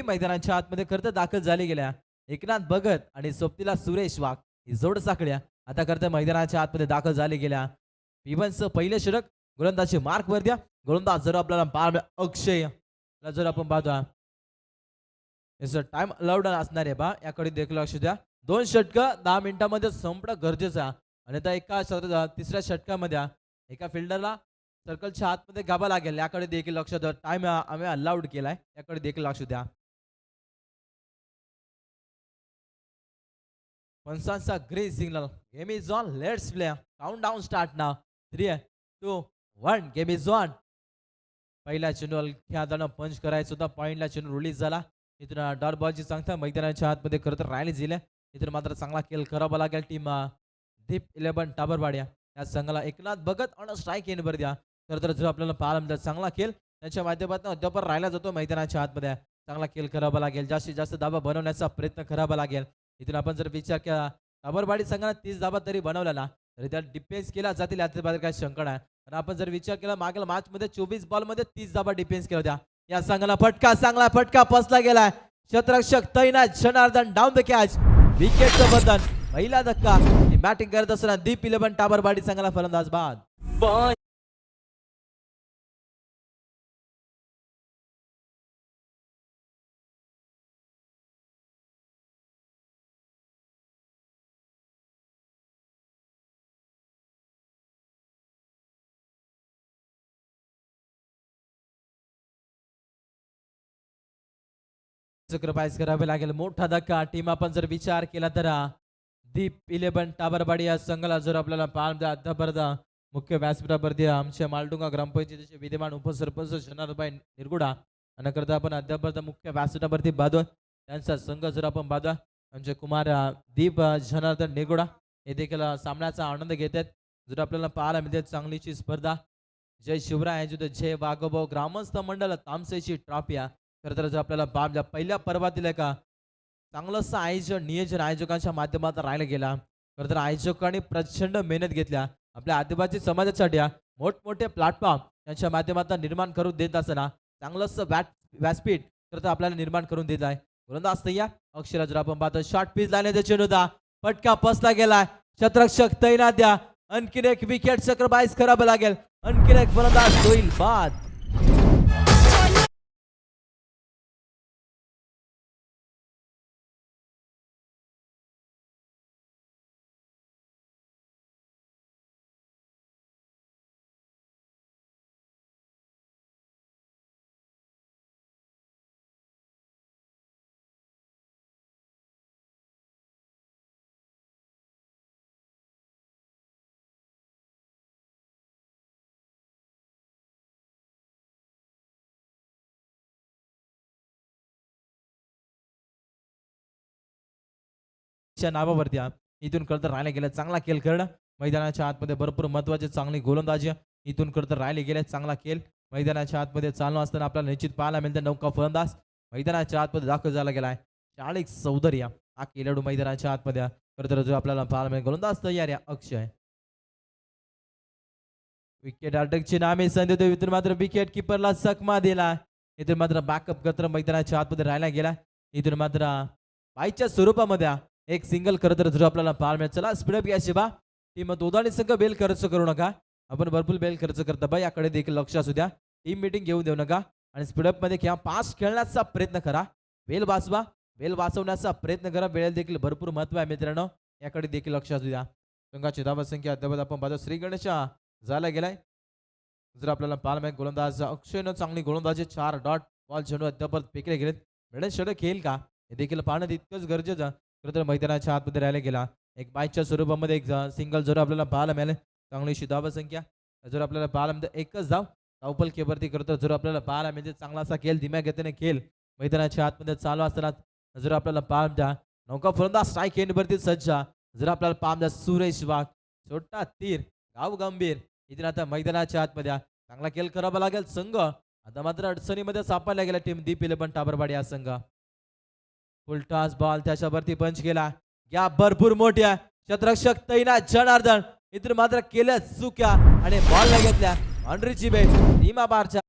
मैदानाच्या आतमध्ये खरं तर दाखल झाली गेल्या. एकनाथ भगत आणि सोबतीला सुरेश वाघ ही जोड साखळ्या आता खरं तर मैदानाच्या आतमध्ये दाखल झाली गेल्या. पिबनचं पहिले षटक गोलंदाजी मार्क वर द्या. गोलंदाज जर आपल्याला अक्षय जर आपण पाहतो टाइम अलाउड असणार आहे बा, याकडे देखील लक्ष द्या. 2 षटकं 10 मिनिटांमध्ये संपणं गरजेचं आहे. आणि त्या तिसऱ्या षटकामध्ये एका फिल्डरला सर्कलच्या आतमध्ये गाभा लागेल, याकडे देखील लक्ष द्या. टाइम आम्ही अलाउड केलाय, याकडे देखील लक्ष द्या. पंचांचा green signal. Game is on, let's play. Count down start now. 3 2 1 game is on. पहिल्या चेंडूवर खेळाडूनं पंच करायचं होता. पॉइंटला चेंडू रिलीज झाला. इथून डॉट बॉलची सांगता मैदानाच्या आतमध्ये खरं तर रॅली दिल्या. इथून मात्र चांगला खेळ करावा लागेल टीम दीप 11 टाबरवाडिया या संघाला. एकनाथ भगत ऑन स्ट्राईक एंडवर द्या. खरं तर जो आपल्याला पाहायला मिळतात चांगला खेळ त्यांच्या माध्यमातून अद्याप राहिला जातो मैदानाच्या आतमध्ये. चांगला खेळ करावा लागेल, जास्तीत जास्त धाबा बनवण्याचा प्रयत्न करावा लागेल. इथून आपण जर विचार केला टाबरवाडी संघाने 30 धाबा तरी बनवल्या ना, तरी त्या डिफेन्स केला जातील यात काही शंका नाही. आणि आपण जर विचार केला मागील मॅच मध्ये 24 बॉल मध्ये 30 धाबा डिफेन्स केल्या होत्या. या संघाला फटका, चांगला फटका पसला गेलाय. क्षेत्ररक्षक तैनात जनार्दन डाऊन द कॅच. विकेटचं बदल, पहिला धक्का. बॅटिंग करत असताना दीप 11 टाबरवाडी संघाला फलंदाज बाद. सॅक्रिफाइस करावे लागेल. मोठा धक्का. टीम आपण जर विचार केला तर दीप 11 टाबरवाडी या संघाला जर आपल्याला पाहता मुख्य व्यासपीठावरती आमच्या मालडुंगा ग्रामपंचायतीचे विद्यमान उपसरपंच जनार्दनभाई निरगुडा आणि करता आपण अद्यापर्यंत मुख्य व्यासपीठावरती बांधून त्यांचा संघ जर आपण बांधा आमचे कुमार दीप जनार्दन निरगुडा हे देखील सामन्याचा आनंद घेत आहेत. जर आपल्याला पाहायला मिळते चांगलीची स्पर्धा. जय शिवराय जय वाघोबाव ग्रामस्थ मंडळ तामसेची ट्रॉफी. खरं तर जर आपल्याला पहिल्या पर्वातील एका चांगलंसं आयोजन नियोजन आयोजकांच्या माध्यमातून राहिलं गेला. खरं तर आयोजकांनी प्रचंड मेहनत घेतल्या. आपल्या आदिवासी समाजासाठी मोठमोठे प्लॅटफॉर्म त्यांच्या माध्यमातून निर्माण करून देत असताना चांगलंसं व्यासपीठ खरं तर आपल्याला निर्माण करून देत आहे. गोलंदाज तैयार. अक्षरा जर आपण पाहतो शॉर्ट पिच लावण्याचा चेंडू होता, फटका पसला गेलाय. क्षेत्ररक्षक तैनात द्या. आणखीन एक विकेट सॅक्रिफाइस करावं लागेल. आणखीन एक फलंदाज होईल बाद. नावावरती इथून करत राहिले गेले. चांगला खेळ करणं मैदानाच्या आतमध्ये भरपूर महत्वाचे चांगली गोलंदाजी इथून करत राहिले गेले. चांगला खेळ मैदानाच्या आतमध्ये चालू असताना आपल्याला निश्चित पाहायला मिळते. नौका फलंदाज मैदानाच्या आतमध्ये दाखल झाला गेलाय. चाळीस चौधरी हा खेळाडू मैदानाच्या आतमध्ये खरं जो आपल्याला पाहायला मिळेल. गोलंदाज तयार आहे अक्षय. विकेट अटकची नामे संधी देतो. इथून मात्र विकेट किपरला चकमा दिला. इथून मात्र बॅकअप करत मैदानाच्या आतमध्ये राहायला गेला. इथून मात्र बाईच्या स्वरूपामध्ये एक सिंगल खरं तर जो आपल्याला पाहायला मिळेल. चला स्पीडअप घ्या शिवा. टीम दोघांनी संघ बेल खर्च करू नका. आपण भरपूर बेल खर्च करता बा, याकडे देखील लक्ष असू द्या. टीम मीटिंग घेऊ देऊ नका आणि स्पीडअप मध्ये खेळा. फास्ट खेळण्याचा प्रयत्न करा. बेल वाचवा, बेल वाचवण्याचा प्रयत्न करा. बेल देखील भरपूर महत्व आहे मित्रांनो, याकडे देखील लक्ष असू द्या. संघाची धावा संख्या अद्याप आपण पाहतो श्री गणेश झाला गेलाय. जर आपल्याला पाहायला मिळेल गोलंदाज अक्षयनं चांगली गोलंदाजी 4 डॉट बॉल चेंडू अद्याप फेकले गेलेत. मिडल षटक खेळ का हे देखील पाहणं तितकंच गरजेचं. खरं तर मैदानाच्या आतमध्ये राहायला गेला. एक बाईच्या स्वरूपामध्ये एक सिंगल जर आपल्याला पाहायला मिळाले. चांगलीशी धावा संख्या जर आपल्याला पाहायला मिळते एकच धाव धावपल केवरती करतो. जर आपल्याला पाहायला मिळते चांगला असा खेळ धीम्या गतीने खेळ मैदानाच्या आतमध्ये चालू असताना जर आपल्याला पाहायला नौका फलंदाज स्ट्राईक एंडवरती सज्ज. जर आपल्याला पाहायला सुरेश वाघ छोटा तीर गाव गंभीर इथे आता मैदानाच्या आतमध्ये चांगला खेळ करावा लागेल. संघ आता मात्र अडचणीमध्ये सापडला गेला. टीम दीप 11 टाबरवाडी हा संघ. फुलटॉस बॉल त्याच्यावरती पंच केला. गॅप भरपूर मोठी आहे. क्षेत्ररक्षक तैनात जनार्दन इथून मात्र केल्या चुक्या आणि बॉल घेतल्या. बाउंड्रीची बेट सीमा पारच्या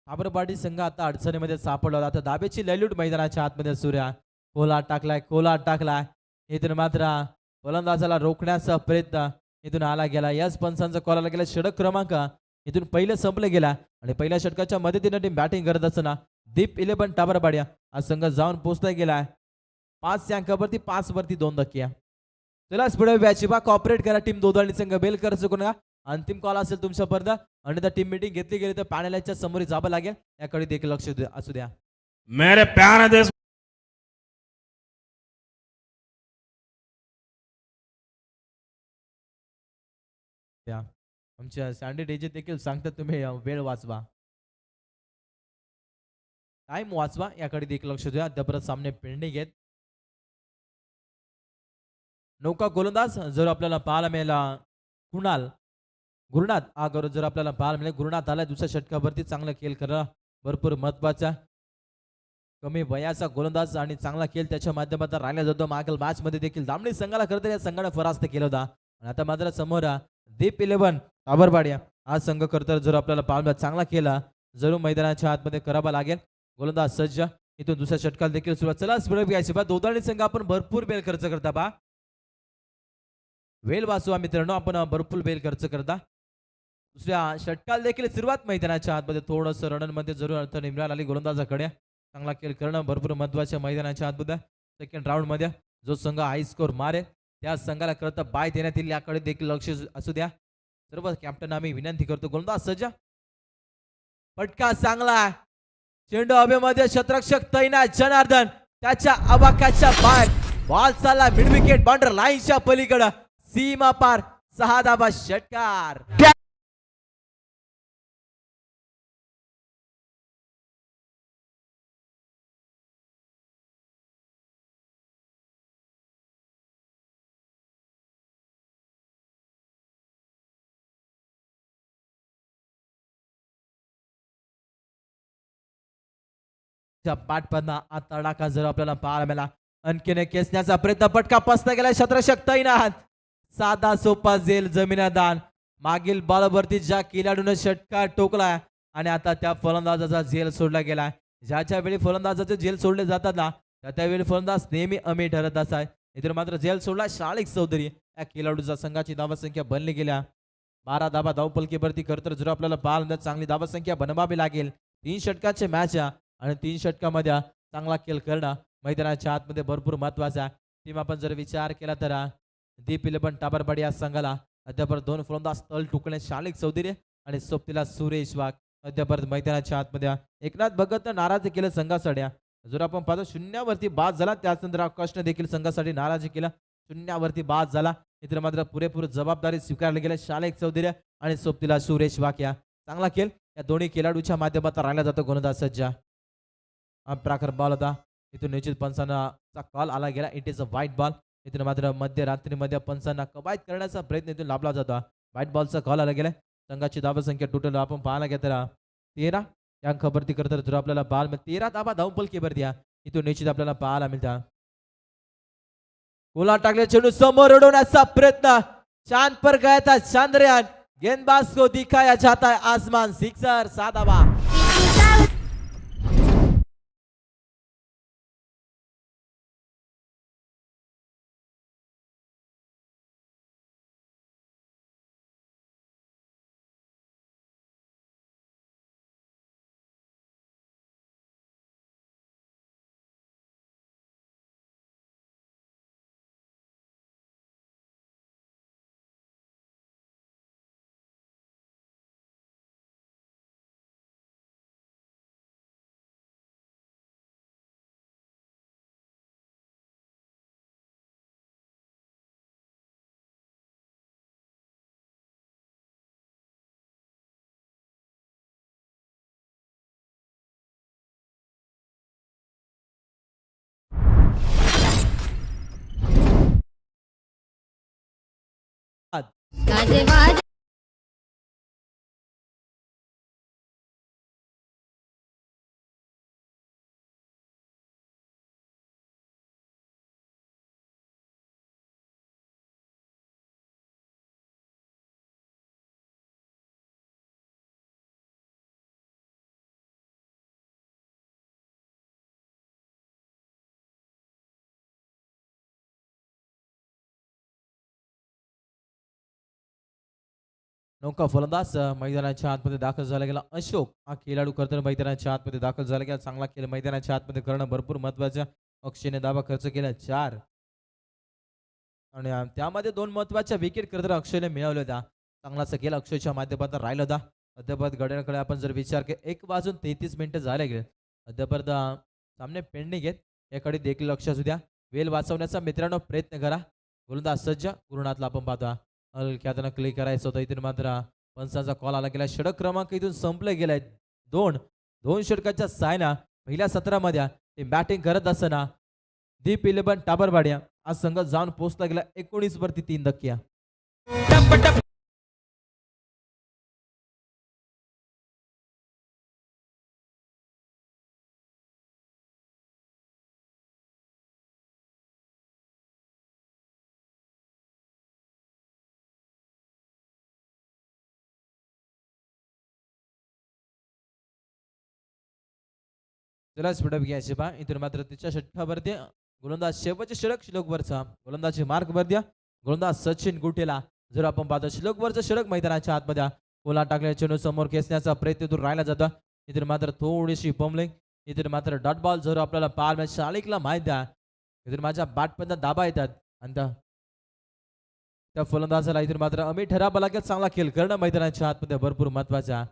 काबरपाडी संघ आता अडचणीमध्ये सापडला होता. आता दाबेची लयलूट मैदानाच्या आतमध्ये सूर्या कोलाट टाकलाय. इथून मात्र फलंदाजाला रोखण्याचा प्रयत्न इथून आला गेला. यस पंचांचा कॉल आला गेला. षटक क्रमांक इथून पहिले संपले गेला आणि पहिल्या षटकाच्या मदतीने टीम बॅटिंग करत असताना दीप 11 टाबरपाड्या हा संघ जाऊन पोहोचला गेलाय 5 अंकावरती 5 वरती 2 धक्के. चला पुढे व्याचिबा कॉपरेट करा टीम दोदाळी संघ बेल खर्च करू नका. अंतिम कॉल असेल तुमच्यापर्यंत आणि त्या टीम मीटिंग घेतली गेली तर पॅनलच्या समोर जावं लागेल. याकडे देखील लक्ष असू द्या. मेरे प्यारे देश त्या आमच्या सँडी डीजे देखील सांगतात तुम्ही वेळ वाचवा, टाइम वाचवा. याकडे देखील लक्ष द्या. अद्याप सामने पेंडिंग आहेत. नौका गोलंदाज जर आपल्याला पाहायला मिळाला कुणाल गुरुनाथ हा गौरव जर आपल्याला पाहायला मिळेल. गुरुनाथ आला दुसऱ्या षटकावरती चांगला खेळ करा भरपूर महत्वाचा कमी वयाचा गोलंदाज आणि चांगला खेळ त्याच्या माध्यमातून राहिला जातो. मागील मॅच मध्ये देखील दामणी संघाला खरं तर या संघाने परास्त केला होता आणि आता मात्र समोर दीप 11 काबरपाड्या हा संघ करतर जर आपल्याला पाहायला चांगला केला जरूर मैदानाच्या आतमध्ये करावा लागेल. गोलंदाज सज्ज इथून दुसऱ्या षटकाला देखील सुरुवात. चला स्पीड घ्यायची बा दोदाणी संघ आपण भरपूर बेल खर्च करता बा वेल वाचवा मित्रांनो. आपण भरपूर बेल खर्च करता. दुसऱ्या षटकाला देखील सुरुवात मैदानाच्या आतमध्ये थोडंसं रनमध्ये जरूर अर्थ इम्रान अली गोलंदाजाकडे चांगला खेळ करणं भरपूर महत्वाच्या मैदानाच्या आतमध्ये सेकंड राऊंड मध्ये जो संघ हाय स्कोर मारे त्या संघाला करता बाय देण्यात येईल. याकडे देखील लक्ष असू द्या. सर्व कॅप्टन आम्ही विनंती करतो. गोलंदाज सज्ज फटका चांगला चेंडू हवेमध्ये क्षेत्ररक्षक तैनात जनार्दन त्याच्या अबाकाच्या बाहेर बॉल चालला मिड विकेट बाउंड्री लाईनच्या पलीकडे सीमा पार 6 धावा षटकार. पाठपन्ना तडाखा जर आपल्याला पाहायला मिळाला आणखीन खेचण्याचा प्रयत्न पटका पसला गेला क्षेत्ररक्षक तैनात साधा सोपा झेल जमीनदान मागील बॉलवरती ज्या खेळाडूने षटकार टोकला आणि आता त्या फलंदाजाचा झेल सोडला गेला. ज्याच्या वेळी फलंदाजाचे झेल सोडले जातात ना त्यावेळी फलंदाज नेहमी अमी ठरत असाय. इतर मात्र झेल सोडला शाळिक चौधरी या खेळाडूच्या संघाची धावसंख्या बनली गेल्या 12 धावा धावपलकीवरती खरतर जर आपल्याला पाहायला चांगली धावसंख्या बनवावी लागेल. 3 षटकाचे मॅच आणि 3 षटकामध्ये चांगला खेळ करणं मैदानाच्या आतमध्ये भरपूर महत्वाचा. टीम आपण जर विचार केला तर दीप 11 टाबरपाडी या संघाला अद्याप 2 फलंदाज तळ टुकणे शालिक चौधरी आणि सोबतीला सुरेश वाघ अद्याप मैदानाच्या आतमध्ये एकनाथ भगत नाराज केलं संघासाठी. जर आपण पाहतो शून्यावरती बाद झाला त्यानंतर आकाशने देखील संघासाठी नाराज केलं. शून्यावरती बाद झाला इतर मात्र पुरेपूर जबाबदारी स्वीकारली गेली शालिक चौधरी आणि सोबतीला सुरेश वाघ या चांगला खेळ या दोन्ही खेळाडूच्या माध्यमातून राहिला जातो. गोलंदाज सज्जा प्रकार बॉल होता इथून निश्चित पंचांना कॉल आला गेला. It is a white ball. इथून मात्र मध्यरात्रीमध्ये पंचांना कवायत करण्याचा प्रयत्न इथून लाभला जातो. व्हाईट बॉलचा कॉल आला गेला. संघाची धावसंख्या टोटल आपण पाहायला गेला तर 13 या खबरती करतात जर आपल्याला बाल 13 धावा धावपलकीवर द्या इथून निश्चित आपल्याला पाहायला मिळतात. गोला टाकले चेंडू समोर उडवण्याचा प्रयत्न चांद पर गया था चंद्रयान गेंदबाज को दिखाया जाता है आसमान सिक्सर 7 धावा. गाजेबाज नौका फलंदाज मैदानाच्या आतमध्ये दाखल झाला गेला. अशोक हा खेळाडू करताना मैदानाच्या आतमध्ये दाखल झाला गेला. चांगला खेळ मैदानाच्या आतमध्ये करणं भरपूर महत्वाचं. अक्षयने दाबा खर्च केला 4 आणि त्यामध्ये 2 महत्वाच्या विकेट करताना अक्षयने मिळवल्या होत्या. चांगलासा खेळ अक्षयच्या माध्यमातून राहिला होता. अद्याप घड्याळाकडे आपण जर विचार केला 1 वाजून 33 मिनिटं झाले गेले. अद्याप सामने पेंडिंग आहेत. याकडे देखील लक्ष असू द्या. वेळ वाचवण्याचा मित्रांनो प्रयत्न करा. गोलंदाज सज्ज गुरुनाथला आपण पाहता हलक्यातनं क्लिक करायचं होतं. इथून मात्र पंचांचा कॉल आला गेला. षटक क्रमांक इथून संपले गेलाय. 2 षटकाच्या सायना पहिल्या सत्रामध्ये ते बॅटिंग करत असताना दीप 11 टाबरवाडिया आज संघ जाऊन पोहोचला गेला 19 वरती 3 धक्क्या. जरा स्पीडअप घ्यायचे पहा. इथून मात्र तिच्या षटकावरती गोलंदाज शेवटचे षटक श्लोकवरचा गोलंदाजी मार्क वर द्या. गोलंदाज सचिन गुटेला जर आपण पाहतो श्लोकवरचं षटक मैदानाच्या आतमध्ये कोला टाकल्या चेंडू समोर खेचण्याचा प्रयत्न इथून राहिला जातो. इथून मात्र थोडीशी पमलिंग. इथून मात्र डॉट बॉल जर आपल्याला पाहायला शालिकला माहित द्या. इथून माझ्या बॅटपर्यंत दाबा येतात आणि त्या फलंदाजाला इथून मात्र अमित ठराव लागेल. चांगला खेळ करणं मैदानाच्या आतमध्ये भरपूर महत्वाचा.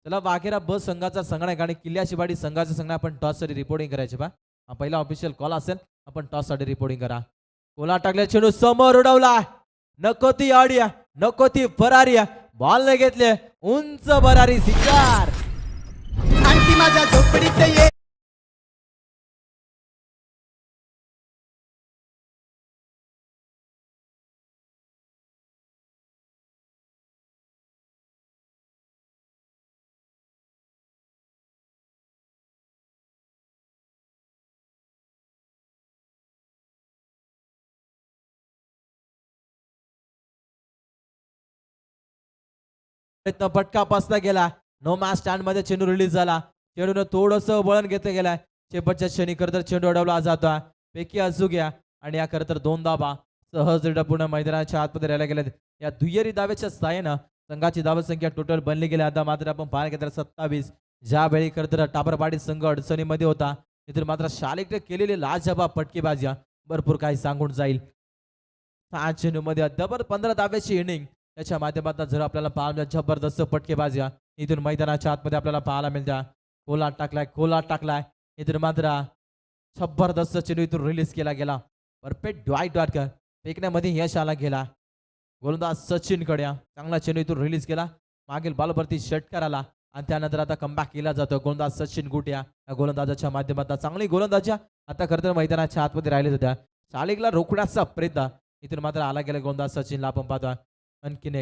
चला वाघेरा ब संघाचा संगणक आणि किल्ल्याची बाडी संघाचा संघ आपण टॉस साठी रिपोर्टिंग करायचे पहा. हा पहिला ऑफिशियल कॉल असेल. आपण टॉस साठी रिपोर्टिंग करा. कोला टाकल्या चेंडू समोर उडवला. नको ती आडिया नको ती फरारिया बॉल न घेतले उंच भरारी सिक्सर. आणखी माझ्या झोपडीत ये प्रयत्न फटका पासला गेला. नो मॅच स्टँड मध्ये चेंडू रिलीज झाला. चेंडून थोडस वळण घेतलं गेलाय. शेपटच्या क्षणी खरं चेंडू अडवला जातो. पैकी असू घ्या आणि या खरं तर 2 धावा सहज पूर्ण मैदानाच्या आतमध्ये राहिल्या गेल्यात. या दुहेरी दाव्याच्या साहाय्यानं संघाची धाव संख्या टोटल बनली गेली. आता मात्र आपण पाहायला गेलं 27. ज्यावेळी खरं तर टाबरवाडी संघ अडचणीमध्ये होता इथून मात्र शालिकने केलेली लाजवाब फटकेबाजी भरपूर काही सांगून जाईल. 6 चेंडू मध्ये अद्याप 15 धाव्याची इनिंग त्याच्या माध्यमातून जर आपल्याला पाहायला जबरदस्त फटकेबाजी इथून मैदानाच्या आतमध्ये आपल्याला पाहायला मिळत्या. कोला टाकलाय इथून मात्र जबरदस्त चेंडू इथून रिलीज केला गेला. परफेक्ट डॉट फेकण्यामध्ये यश आला गेला. गोलंदाज सचिन कडे चांगला चेंडू इथून रिलीज केला. मागील बॉलवरती षटकार आला आणि त्यानंतर आता कमबॅक केला जातो. गोलंदाज सचिन गुटिया या गोलंदाजाच्या माध्यमातून चांगली गोलंदाजी आता खरं तर मैदानाच्या आतमध्ये राहिले होत्या. शालिकला रोखण्याचा प्रयत्न इथून मात्र आला गेला. गोलंदाज सचिनला आपण पाहतो. आणखीन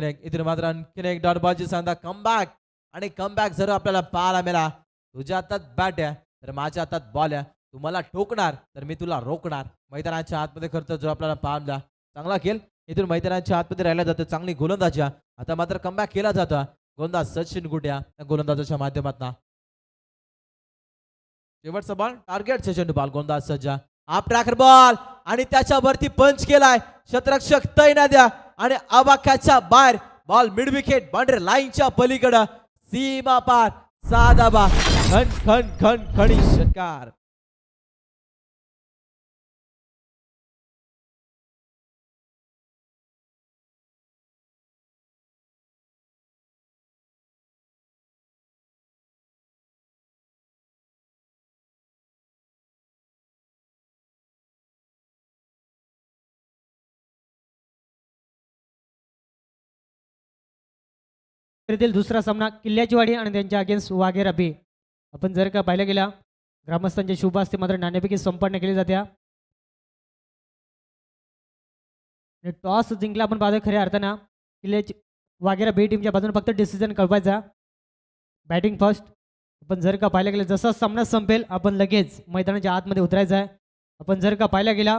एक इथून मात्र आणखीन एक डॉट बॉलची सांगता कमबॅक आणि कमबॅक जर आपल्याला पाहायला मिळाला. तुझ्या हातात बॅट आहे तर माझ्या हातात बॉल आहे. तू मला ठोकणार तर मी तुला रोखणार. मैदानाच्या आतमध्ये खर्च जो आपल्याला पाहायला चांगला खेळ इथून मैदानाच्या आतमध्ये राहिला जातो. चांगली गोलंदाजी आता मात्र कमबॅक केला जातो. गोलंदाज सचिन गुटिया या गोलंदाजाच्या माध्यमातून शेवटचा बॉल टार्गेट चेंडू बॉल गोलंदाज सज्जा आप ट्रॅकर बॉल आणि त्याच्यावरती पंच केलाय. क्षेत्ररक्षक तैना द्या आणि आवाक्याच्या बाहेर बॉल मिड विकेट बाउंड्री लाईनच्या पलीकडे सीमा पार साधा बा खण षटकार. येथील दुसरा सामना किल्ल्याची वाडी आणि त्यांच्या अगेन्स्ट वाघेरा बी. आपण जर का पाहिलं गेला ग्रामस्थांच्या शुभ हस्ते मात्र नाणेफेकी संपन्न केली जाते. टॉस जिंकला आपण पाहतो. खऱ्या अर्थानं किल्ल्याची वाघेरा बी टीमच्या बाजूने फक्त डिसिजन कळवायचा. Batting first. आपण जर का पाहिलं गेलं जसा सामना संपेल आपण लगेच मैदानाच्या आतमध्ये उतरायचं आहे. आपण जर का पाहिलं गेला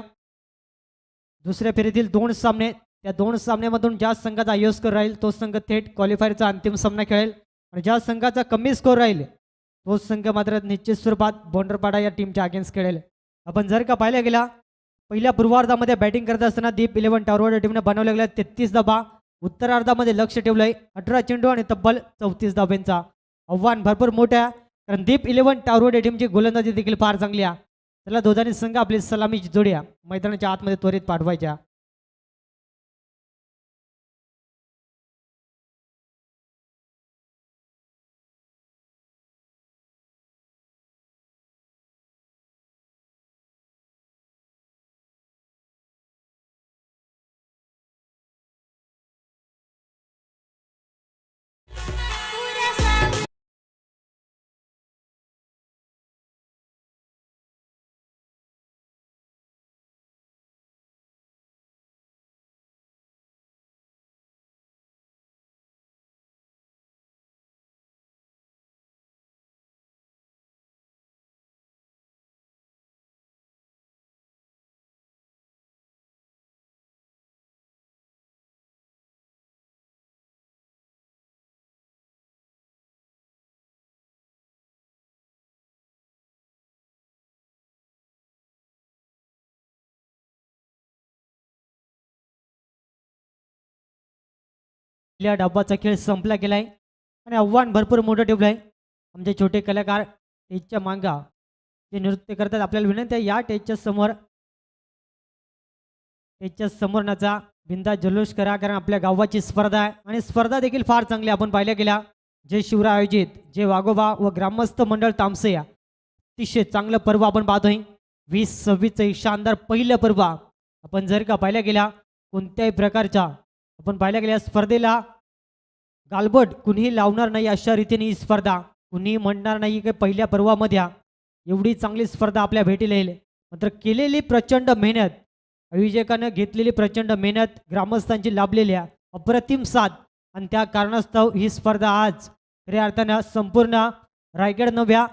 दुसऱ्या फेरीतील 2 सामने त्या 2 सामन्यामधून ज्या संघाचा हाय स्कोर राहील तो संघ थेट क्वालिफायरचा अंतिम सामना खेळेल आणि ज्या संघाचा कमी स्कोर राहील तो संघ मात्र निश्चित स्वरूपात बोंडरपाडा या टीमच्या अगेन्स्ट खेळेल. आपण जर का पाहिलं गेला पहिल्या पूर्वार्धामध्ये बॅटिंग करत असताना दीप 11 टावरवाडी टीमने बनवले गेले 33 धावा उत्तरार्धामध्ये लक्ष ठेवलंय. 18 चेंडू आणि तब्बल 34 धाब्यांचा आव्हान भरपूर मोठं आहे, कारण दीप 11 टावरवडे टीमची गोलंदाजी देखील फार चांगली आहे. त्याला दोघांनी संघ आपली सलामीची जोड्या मैदानाच्या आतमध्ये त्वरित पाठवायच्या. आपल्या डाबाचा खेळ संपला गेलाय आणि आव्हान भरपूर मोठं ठेवलंय. आमचे छोटे कलाकार स्टेजच्या मागा जे नृत्य करतात, आपल्याला विनंती आहे या स्टेजच्या समोर नाचा बिंदा जल्लोष करा, कारण आपल्या गावाची स्पर्धा आहे आणि स्पर्धा देखील फार चांगली आपण पाहिल्या गेल्या. जे शिवराय आयोजित जे वाघोबा व ग्रामस्थ मंडळ तामसे या अतिशय चांगलं पर्व आपण पाहतोय. 2026 शानदार पहिलं पर्व आपण जर का पाहिल्या गेल्या कोणत्याही प्रकारच्या आपण पाहिल्या गेल्या स्पर्धेला गालबोट कुणीही लावणार नाही अशा रीतीने ही स्पर्धा, कुणीही म्हणणार नाही की पहिल्या पर्वामध्ये एवढी चांगली स्पर्धा आपल्या भेटीला येईल. मात्र केलेली प्रचंड मेहनत, आयोजकानं घेतलेली प्रचंड मेहनत, ग्रामस्थांची लाभलेली अप्रतिम साथ आणि त्या कारणास्तव ही स्पर्धा आज खऱ्या अर्थानं संपूर्ण रायगड नव्या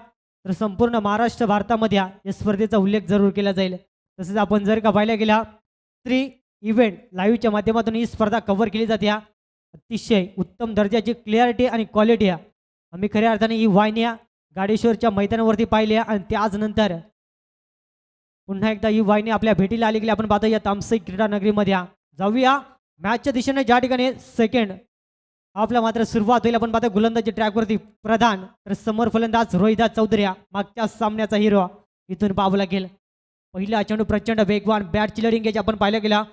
तर संपूर्ण महाराष्ट्र भारतामध्ये या स्पर्धेचा उल्लेख जरूर केला जाईल. तसेच आपण जर का पाहिल्या गेला 3 इव्हेंट लाईव्हच्या माध्यमातून ही स्पर्धा कव्हर केली जाते. अतिशय उत्तम दर्जाची क्लिअरिटी आणि क्वालिटी आहे. आम्ही खऱ्या अर्थाने ही वाहिन्या गाडेश्वरच्या मैदानावरती पाहिल्या आणि त्याच नंतर पुन्हा एकदा ही वाहिनी आपल्या भेटीला आली गेली आपण पाहतो या तामसई क्रीडा नगरीमध्ये. जाऊया मॅचच्या दिशेने, ज्या ठिकाणी सेकंड आपला मात्र सुरुवात होईल. आपण पाहतो गोलंदाजी ट्रॅकवरती प्रधान, तर समोर फलंदाज रोहिदास चौधरी मागच्या सामन्याचा हिरो इथून पाहावं लागेल. पहिला चेंडू प्रचंड वेगवान बॅटची लढिंग घ्यायची आपण पाहिलं गेला.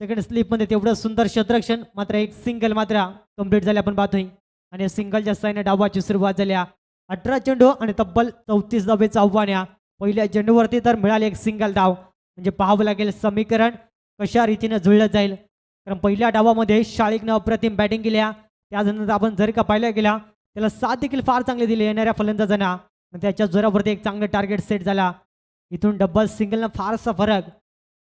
सेकंड स्लिपमध्ये तेवढं सुंदर क्षेत्ररक्षण, मात्र एक सिंगल मात्र कंप्लीट झाले आपण पाहतोय आणि सिंगलच्या साईने डावाची सुरुवात झाल्या. 18 चेंडू आणि तब्बल 34 धावेचं आव्हान या पहिल्या चेंडूवरती तर मिळाले एक सिंगल धाव. म्हणजे पाहावं लागेल समीकरण कशा रीतीने जुळलं जाईल, कारण पहिल्या डावामध्ये शाळिकनं अप्रतिम बॅटिंग केल्या. त्यानंतर आपण जर का पाहिल्या गेला त्याला साथ देखील फार चांगली दिली येणाऱ्या फलंदाजांना, त्याच्या जोरावरती एक चांगलं टार्गेट सेट झाला. इथून डबल सिंगलनं फारसा फरक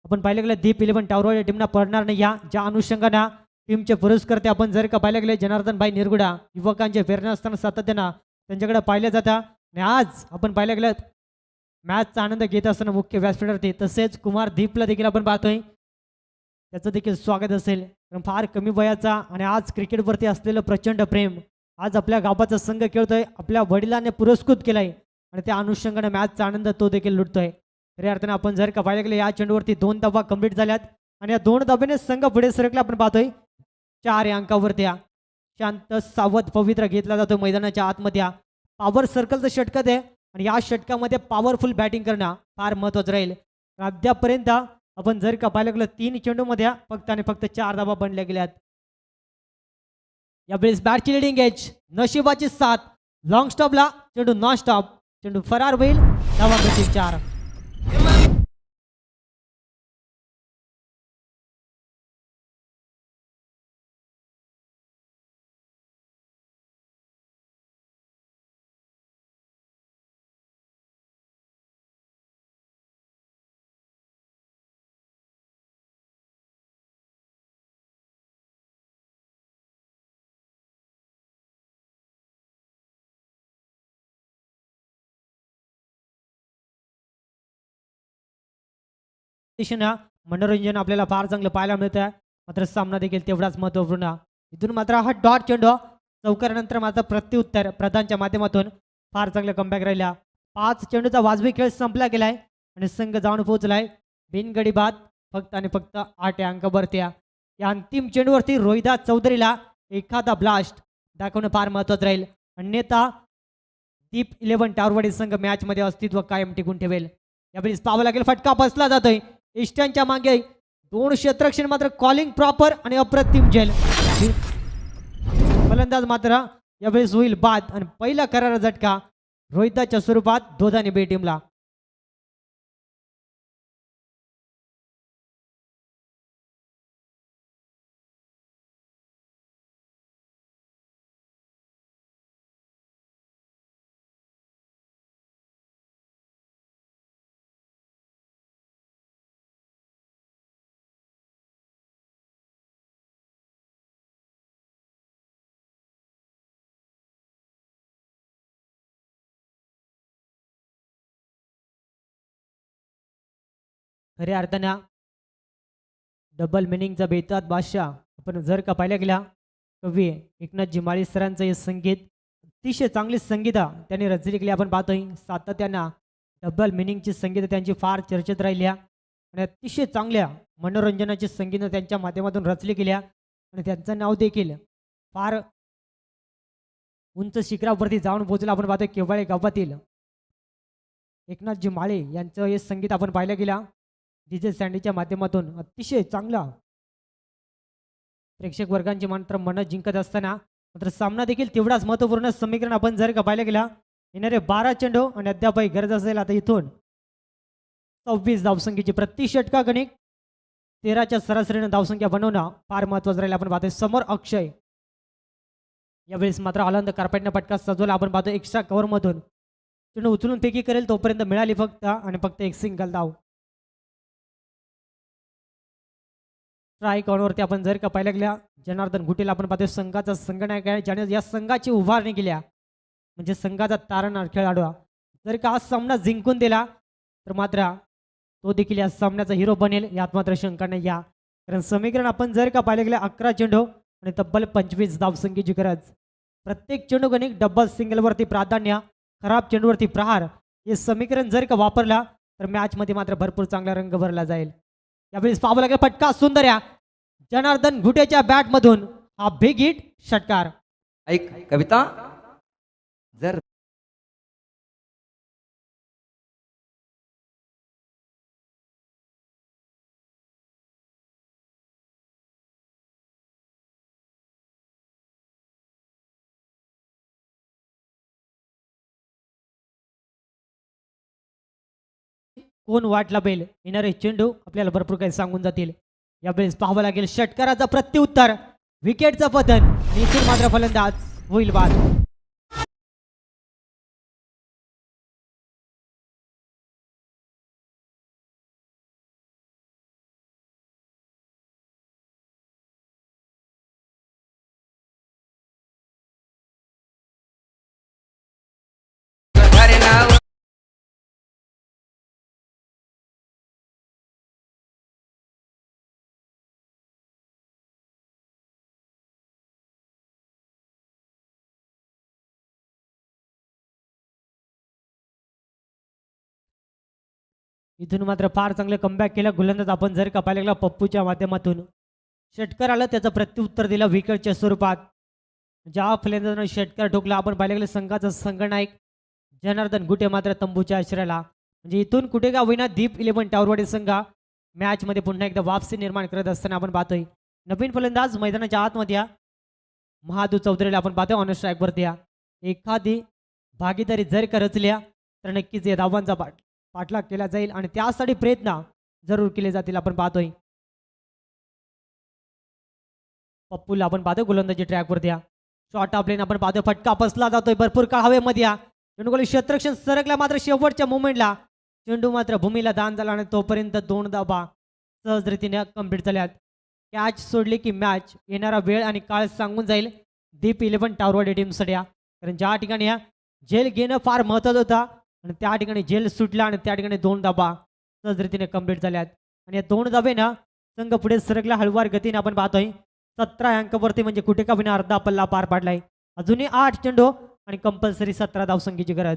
आपण पाहिलं गेलं दीप 11 टावरवाडी टीमना पडणार नाही. या ज्या अनुषंगानं टीमचे पुरस्कर्ते आपण जर का पाहिलं गेले जनार्दन भाई निरगुडा, युवकांचे प्रेरणा असताना सातत्यानं त्यांच्याकडे पाहिलं जातं आणि आज आपण पाहिलं गेलं मॅचचा आनंद घेत असताना मुख्य व्यासपीठावरती तसेच कुमार दीपला देखील आपण पाहतोय, त्याचं देखील स्वागत असेल. कारण फार कमी वयाचा आणि आज क्रिकेटवरती असलेलं प्रचंड प्रेम, आज आपल्या गावाचा संघ खेळतोय, आपल्या वडिलांनी पुरस्कृत केलाय आणि त्या अनुषंगाने मॅचचा आनंद तो देखील लुटतोय. खऱ्या अर्थाने आपण जर का पाहिलं गेलं या चेंडूवरती 2 धावा कंप्लीट झाल्यात आणि या 2 धाब्याने संघ पुढे सरकला आपण पाहतोय 4 या अंकावरती. शांत सावध पवित्र घेतला जातो मैदानाच्या आतमध्ये. पॉवर सर्कलचं षटकात आहे आणि या षटकामध्ये पॉवरफुल बॅटिंग करणं फार महत्त्वाचं राहील. अद्यापर्यंत आपण जर का पाहिलं गेलं 3 चेंडूमध्ये फक्त आणि फक्त 4 धावा बनल्या गेल्यात. यावेळेस बॅटची लिडिंग एज, नशिबाची साथ, लॉंग स्टॉपला चेंडू नॉन स्टॉप, चेंडू फरार होईल, धावा मिळतील 4. मनोरंजन आपल्याला फार चांगलं पाहायला मिळतं, मात्र सामना देखील तेवढाच महत्त्वपूर्ण. इथून मात्र हा डॉट चेंडू चौकारानंतर मात्र प्रत्युत्तर प्रधानच्या माध्यमातून फार चांगलं कमबॅक राहिला. 5 चेंडूचा वाजवी खेळ संपला गेलाय आणि संघ जाऊन पोहोचलाय बिनगडी बाद फक्त आणि फक्त 8 अंकावरती. या अंतिम चेंडूवरती रोहिदास चौधरीला एखादा ब्लास्ट दाखवणं फार महत्वाचं राहील, अन्यथा दीप 11 टावरवाडी संघ मॅच मध्ये अस्तित्व कायम टिकून ठेवेल. यावेळी पाहावं लागेल, फटका बसला जातोय इष्टांच्या मागे. 2 क्षेत्ररक्षण मात्र कॉलिंग प्रॉपर आणि अप्रतिम झेल. फलंदाज मात्र यावेळेस होईल बाद आणि पहिला करारा झटका रोहिदाच्या स्वरूपात दोधाने बी टीमला. खऱ्या अर्थानं डबल मिनिंगचा बेतात बादशाह आपण जर का पाहिल्या गेला, कवी एकनाथजी माळी सरांचं हे संगीत अतिशय चांगली संगीता त्यांनी रचली गेली. आपण पाहतोय सातत्यानं डबल मिनिंगची संगीत त्यांची फार चर्चेत राहिल्या आणि अतिशय चांगल्या मनोरंजनाची संगीत त्यांच्या माध्यमातून रचली गेल्या आणि त्यांचं नाव देखील फार उंच शिखरावरती जाऊन पोहोचलं. आपण पाहतोय केवळ गावातील एकनाथजी माळे यांचं हे संगीत आपण पाहिलं गेला डीजे सँडीच्या माध्यमातून अतिशय चांगला प्रेक्षक वर्गांची मात्र मन जिंकत असताना मात्र सामना देखील तेवढाच महत्वपूर्ण समीकरण आपण जर का पाहिलं गेला. येणारे 12 चेंडू आणि अद्यापही गरज असेल आता इथून 26 धावसंख्येची प्रति षटका गणिक 13च्या सरासरीने धावसंख्या बनवणं फार महत्वाचं राहील. आपण पाहतोय समोर अक्षय यावेळेस मात्र आनंद कार्पेटने पटका सजवला. आपण पाहतो एक्स्ट्रा कव्हर मधून चेंडू उचलून फेकी करेल तोपर्यंत मिळाली फक्त एक सिंगल धाव. ट्राय कॉर्नरवरती आपण जर का पाहिलं गेल्या जनार्दन घुटेला आपण पाहतोय संघाचा संघनायक आहे, ज्याने या संघाची उभारणी केल्या म्हणजे संघाचा तारणहार खेळाडू. जर का हा सामना जिंकून दिला तर मात्र तो देखील या सामन्याचा हिरो बनेल यात मात्र शंका नाही. या कारण समीकरण आपण जर का पाहिलं गेलं 11 चेंडू आणि तब्बल 25 धावसंख्येची गरज. प्रत्येक चेंडू गणिक डबल सिंगलवरती प्राधान्य, खराब चेंडूवरती प्रहार हे समीकरण जर का वापरला तर मॅचमध्ये मात्र भरपूर चांगला रंग भरला जाईल. यावेळी पाहावं लागेल फटका सुंदर जनार्दन घुटेच्या बॅटमधून हा बिग हिट षटकार. ऐक कविता, जर कोण वाट लाभेल येणारे चेंडू आपल्याला भरपूर काही सांगून जातील. यावेळेस पाहावं लागेल षटकाराचा प्रत्युत्तर, विकेटचं पतन, निखिल मात्र फलंदाज होईल बाद. इथून मात्र फार चांगलं कमबॅक केलं गोलंदाज आपण जर का पाहिलं पप्पूच्या माध्यमातून. षटकार आलं त्याचं प्रत्युत्तर दिलं विकेटच्या स्वरूपात. ज्या फलंदाजानं षटकार ठोकला आपण पाहिलं गेलं संघाचा संघनायक जनार्दन घुटे मात्र तंबूच्या आश्रयाला. म्हणजे इथून कुठे का होईना दीप 11 टावरवाडी संघ मॅचमध्ये पुन्हा एकदा वापसी निर्माण करत असताना आपण पाहतोय. नवीन फलंदाज मैदानाच्या आतमध्ये या महादू चौधरीला आपण पाहतोय ऑन स्ट्राईकवरती या. एखादी भागीदारी जर का रचल्या तर नक्कीच या धावांचा पाठलाग केला जाईल आणि त्यासाठी प्रयत्न जरूर केले जातील. आपण पाहतोय पप्पूला आपण पाहतोय गोलंदाजी ट्रॅकवरती या. शॉर्ट ऑफ लेन आपण पाहतोय फटका बसला जातोय भरपूर काळ हवेमध्ये या. चेंडू क्षेत्ररक्षण सरकला मात्र शेवटच्या मुवमेंटला चेंडू मात्र भूमीला दान झाला आणि तोपर्यंत 2 धावा सहज रीतीने कंप्लीट झाल्यात. कॅच सोडली की मॅच येणारा वेळ आणि काळ सांगून जाईल दीप 11 टावरवाडी टीमसाठी. कारण ज्या ठिकाणी या झेल घेणं फार महत्त्वाचं होता आणि त्या ठिकाणी झेल सुटला आणि त्या ठिकाणी 2 धावा सहज रीतीने कंप्लीट झाल्यात आणि या 2 धावेनं संघ पुढे सरकला हळूवार गतीने. आपण पाहतोय 17 अंकावरती म्हणजे कुठे का विना अर्धा पल्ला पार पाडलाय. अजूनही 8 चेंडू आणि कंपल्सरी 17 धावसंख्येची गरज.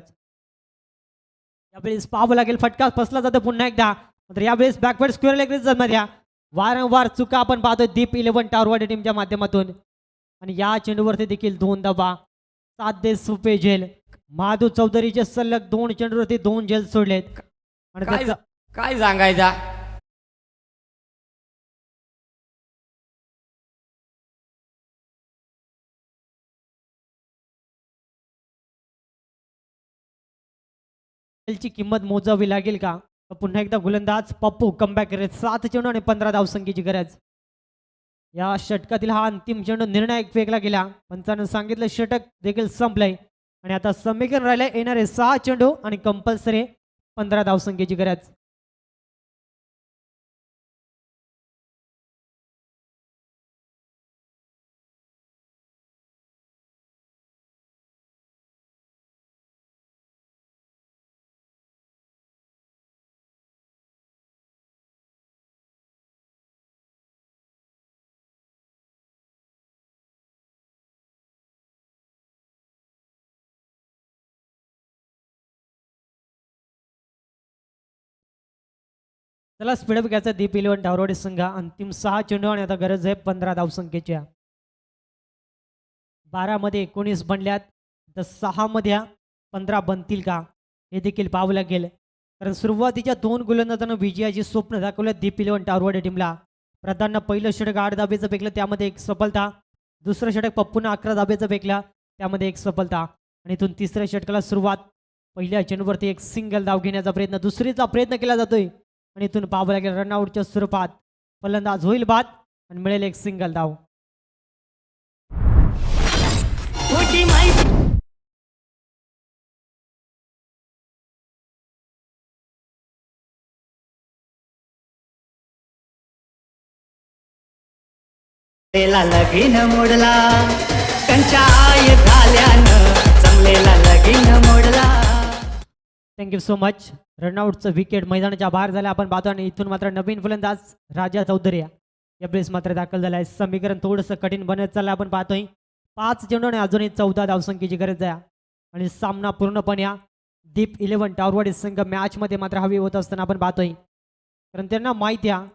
यावेळेस पाहावं लागेल फटका फसला जातो पुन्हा एकदा. मात्र यावेळेस बॅकवर्ड स्क्वेअर लेग मध्ये वारंवार चुका आपण पाहतोय दीप 11 टावरवाडी टीमच्या माध्यमातून. आणि या चेंडूवरती देखील 2 धावा. साधे सुपे झेल. महादू चौधरीचे सलग 2 चेंडूवरती 2 झेल सोडलेत. आणि काय त्याचा काय सांगायचा. ची किंमत मोजावी लागेल का? तर पुन्हा एकदा गोलंदाज पप्पू कमबॅक करेल. 7 चेंडू आणि 15 धावसंख्येची गरज. या षटकातील हा अंतिम चेंडू निर्णायक फेकला गेला. पंचानं सांगितलं षटक देखील संपलंय. आणि आता समीकरण राहिले येणारे 6 चेंडू आणि कंपल्सरी 15 धावसंख्येची गरज. चला स्पीडअप घ्यायचा दीप 11 टावरवाडी संघ. अंतिम 6 चेंडू आणि आता गरज आहे 15 धावसंख्येच्या. 12 मध्ये 19 बनल्यात तर 6 मध्ये 15 बनतील का हे देखील पाहावं लागेल. कारण सुरुवातीच्या 2 गोलंदाजांना विजयाची स्वप्न दाखवल्यात दीप 11 टावरवाडी टीमला. प्रधाननं पहिलं षटक 8 धाब्याचं फेकलं त्यामध्ये 1 सफलता. दुसरं षटक पप्पूनं 11 धाब्याचं फेकलं त्यामध्ये 1 सफलता. आणि इथून तिसऱ्या षटकाला सुरुवात. पहिल्या चेंडूवरती 1 सिंगल धाव घेण्याचा प्रयत्न, दुसरीचा प्रयत्न केला जातोय. आणि इथून पाहावं लागेल रनआउटच्या स्वरूपात फलंदाज होईल बाद आणि मिळेल 1 सिंगल धाव. खोटी माहिती लगीन मोडला कंचा आय झाल्यानं जमलेला लगीन मोडला. Thank you so much. रनआउटचं विकेट मैदानाच्या बाहेर झालं आपण पाहतो. आणि इथून मात्र नवीन फलंदाज राजा चौधरी या प्लेस मात्र दाखल झाला आहे. समीकरण थोडंसं कठीण बनत चाललं आपण पाहतोय. 5 चेंडू आणि अजूनही 14 धावसंख्येची गरज आहे. आणि सामना पूर्णपणे दीप 11 टावरवाडी संघ मॅचमध्ये मात्र हवी होत असताना आपण पाहतोय. कारण त्यांना माहिती आहे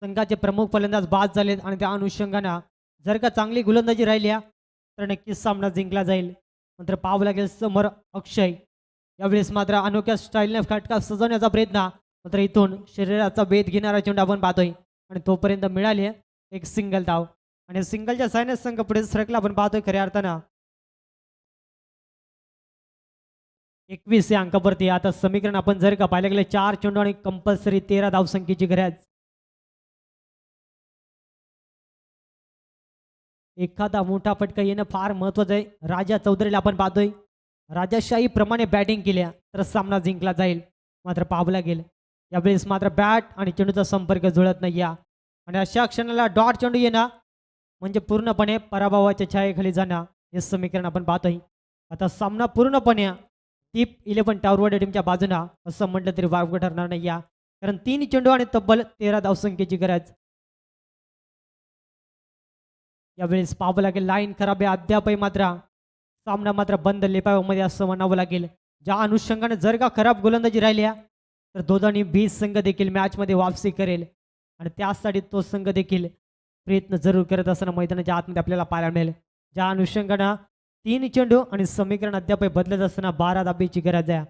संघाचे प्रमुख फलंदाज बाद झालेत. आणि त्या अनुषंगानं जर का चांगली गोलंदाजी राहिली तर नक्कीच सामना जिंकला जाईल. मात्र पाहावं लागेल समोर अक्षय. यावेळेस मात्र अनोख्या स्टाईलने फटका सजवण्याचा प्रयत्न. मात्र इथून शरीराचा वेध घेणारा चेंडू आपण पाहतोय. आणि तोपर्यंत मिळाली 1 सिंगल धाव. आणि सिंगलच्या सायन्स संघ पुढे सरकला आपण पाहतोय खऱ्या अर्थानं. 21 या अंकावरती आता समीकरण आपण जर का पाहिलं गेलं 4 चेंडू आणि कंपल्सरी 13 धावसंख्येची गरज. एखादा मोठा फटका येणं फार महत्वाचं आहे. राजा चौधरीला आपण पाहतोय राजाशाही प्रमाणे बॅटिंग केल्या तर सामना जिंकला जाईल. मात्र पाहावं लागेल यावेळेस मात्र बॅट आणि चेंडूचा संपर्क जुळत नाही या. आणि अशा क्षणाला डॉट चेंडू येणं म्हणजे पूर्णपणे पराभवाच्या छायेखाली जाणं हे समीकरण आपण पाहतोय. आता सामना पूर्णपणे दीप 11 टावरवाडी टीमच्या बाजूनं असं म्हटलं तरी वावगं ठरणार नाही या. कारण 3 चेंडू आणि तब्बल 13 धावसंख्येची गरज. यावेळेस पाहावं लागेल लाईन खराब आहे अद्यापही मात्र सामना मात्र बंद लेपाव्यामध्ये असं म्हणावं लागेल. ज्या अनुषंगाने जर का खराब गोलंदाजी राहिली तर दोघांनी 20 संघ देखील मॅचमध्ये वापसी करेल. आणि त्यासाठी तो संघ देखील प्रयत्न जरूर करत असताना मैदानाच्या आतमध्ये आपल्याला पाहायला मिळेल. ज्या अनुषंगानं 3 चेंडू आणि समीकरण अद्याप बदलत असताना 12 धाब्याची गरज आहे.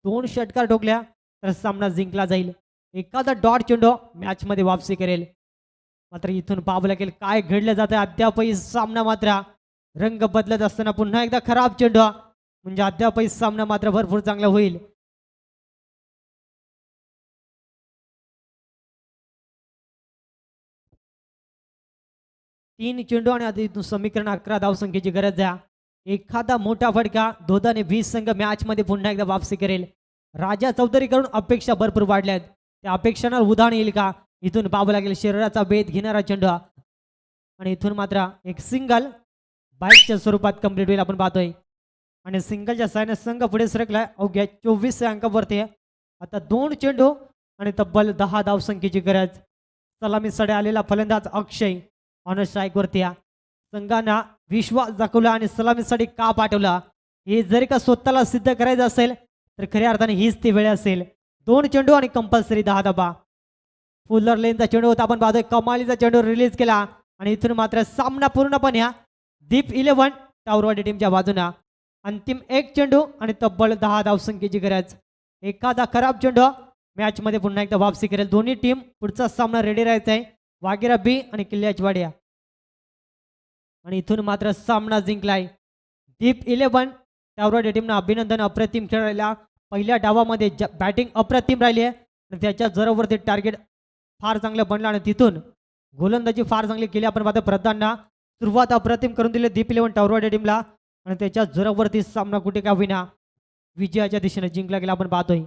2 षटकार ठोकल्या तर सामना जिंकला जाईल. एखादा डॉट चेंडू मॅचमध्ये वापसी करेल. मात्र इथून पाहावं लागेल काय घडलं जातं. अद्यापही सामना मात्र रंग बदलत असताना पुन्हा एकदा खराब चेंडू म्हणजे अद्यापही सामना मात्र भरपूर चांगला होईल. तीन चेंडू आणि आधी समीकरण 11 धावसंख्येची गरज आहे. एखादा मोठा फटका दोघांनी 20 संघ मॅचमध्ये पुन्हा एकदा वापसी करेल. राजा चौधरीकडून अपेक्षा भरपूर वाढल्यात. त्या अपेक्षांना उधाण येईल का? इथून पाहावं लागेल शरीराचा वेध घेणारा चेंडू आणि इथून मात्र 1 सिंगल बाईकच्या स्वरूपात कंप्लीट होईल आपण पाहतोय. आणि सिंगलच्या सायने संघ पुढे सरकलाय अवघ्या 24 अंकावरती. आता 2 चेंडू आणि तब्बल 10 धावसंख्येची गरज. सलामीसाठी आलेला फलंदाज अक्षय ऑन स्ट्राईकवरती. संघानं विश्वास दाखवला आणि सलामीसाठी का पाठवला हे जर का स्वतःला सिद्ध करायचं असेल तर खऱ्या अर्थाने हीच ती वेळ असेल. 2 चेंडू आणि कंपल्सरी 10 धाबा. फुलर लेनचा चेंडू होता, आपण पाहतोय कमालीचा चेंडू रिलीज केला आणि इथून मात्र सामना पूर्णपणे ह्या दीप 11 टावरवाडी टीमच्या बाजूने. अंतिम एक चेंडू आणि तब्बल 10 धावसंख्येची गरज. एखादा खराब चेंडू मॅच मध्ये पुन्हा एकदा वापसी करेल. दोन्ही टीम पुढचा सामना रेडी राहायचा आहे. वाघेरा बी आणि किल्ल्याचवाडिया. आणि इथून मात्र सामना जिंकलाय दीप 11 टावरवाडी टीमनं. अभिनंदन, अप्रतिम खेळ राहिला. पहिल्या डावामध्ये बॅटिंग अप्रतिम राहिली आहे आणि त्याच्या जोरावरती टार्गेट फार चांगलं बनलं आणि तिथून गोलंदाजी फार चांगली केली. आपण पाहतो प्रधानना सुरुवात अप्रतिम करून दिली दीप 11 टावरवाडी टीमला आणि त्याच्या जोरावरती सामना कुठे का विना विजयाच्या दिशेने जिंकला गेला आपण पाहतोय.